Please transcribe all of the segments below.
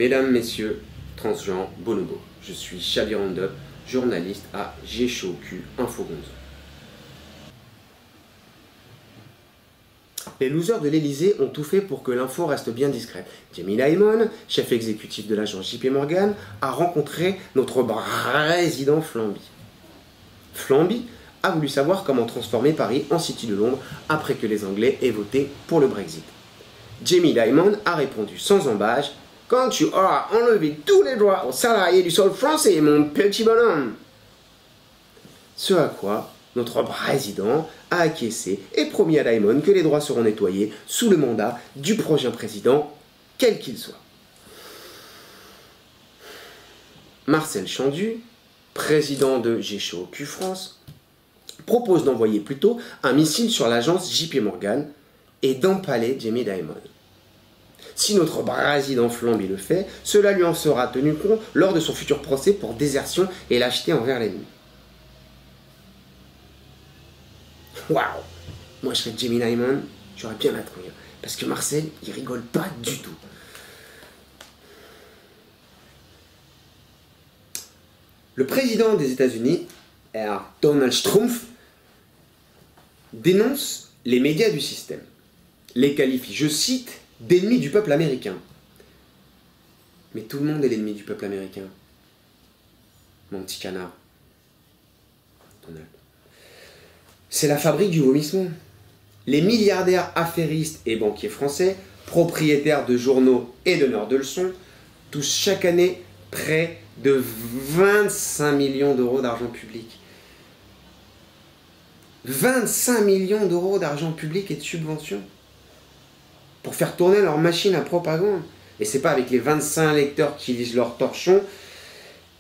Mesdames, Messieurs, transgenres, bonobo, je suis Xavier Roundup, journaliste à J'ai chaud au cul Info Gonzo. Les losers de l'Elysée ont tout fait pour que l'info reste bien discrète. Jamie Dimon, chef exécutif de l'agence JP Morgan, a rencontré notre président Flamby. Flamby a voulu savoir comment transformer Paris en City de Londres après que les Anglais aient voté pour le Brexit. Jamie Dimon a répondu sans embâche « Quand tu auras enlevé tous les droits aux salariés du sol français, mon petit bonhomme !» Ce à quoi notre président a acquiescé et promis à Dimon que les droits seront nettoyés sous le mandat du prochain président, quel qu'il soit. Marcel Chandu, président de J'ai chaud au cul France, propose d'envoyer plutôt un missile sur l'agence JP Morgan et d'empaler Jamie Dimon. Si notre président Flamby le fait, cela lui en sera tenu compte lors de son futur procès pour désertion et lâcheté envers l'ennemi. Waouh! Moi je serais Jamie Dimon, j'aurais bien la trouille. Parce que Marcel, il rigole pas du tout. Le président des États-Unis, Donald Trump, dénonce les médias du système. Les qualifie, je cite, d'ennemis du peuple américain. Mais tout le monde est l'ennemi du peuple américain. Mon petit canard. Donald. C'est la fabrique du vomissement. Les milliardaires affairistes et banquiers français, propriétaires de journaux et donneurs de leçons, touchent chaque année près de 25 millions d'euros d'argent public. 25 millions d'euros d'argent public et de subventions pour faire tourner leur machine à propagande. Et c'est pas avec les 25 lecteurs qui lisent leur torchon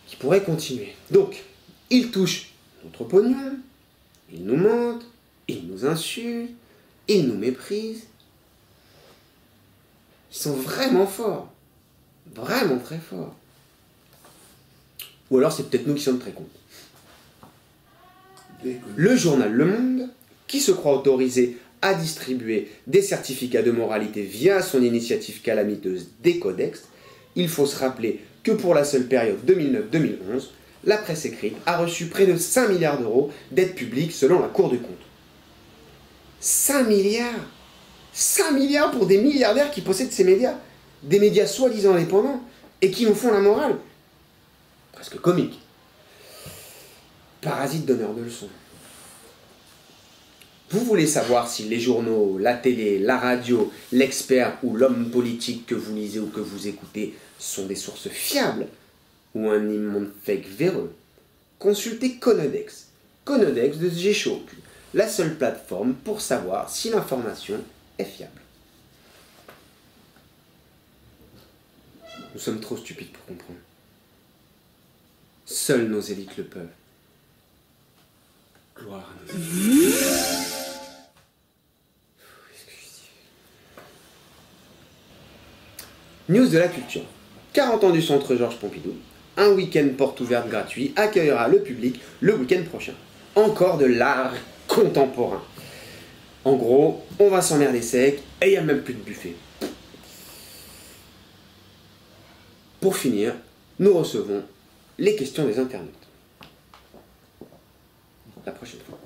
qui pourraient continuer. Donc, ils touchent notre pognon, ils nous mentent, ils nous insultent, ils nous méprisent. Ils sont vraiment forts. Vraiment très forts. Ou alors c'est peut-être nous qui sommes très cons. Le journal Le Monde, qui se croit autorisé à distribuer des certificats de moralité via son initiative calamiteuse Décodex, il faut se rappeler que pour la seule période 2009-2011, la presse écrite a reçu près de 5 milliards d'euros d'aide publique selon la Cour des comptes. 5 milliards 5 milliards pour des milliardaires qui possèdent ces médias. Des médias soi-disant indépendants et qui nous font la morale. Presque comique. Parasites donneurs de leçons. Vous voulez savoir si les journaux, la télé, la radio, l'expert ou l'homme politique que vous lisez ou que vous écoutez sont des sources fiables ou un immonde fake véreux? Consultez Conodex. Conodex de J'ai chaud au cul, la seule plateforme pour savoir si l'information est fiable. Nous sommes trop stupides pour comprendre. Seules nos élites le peuvent. Gloire à nos élites. News de la culture. 40 ans du centre Georges Pompidou. Un week-end porte ouverte gratuit accueillera le public le week-end prochain. Encore de l'art contemporain. En gros, on va s'emmerder sec et il n'y a même plus de buffet. Pour finir, nous recevons les questions des internautes. La prochaine fois.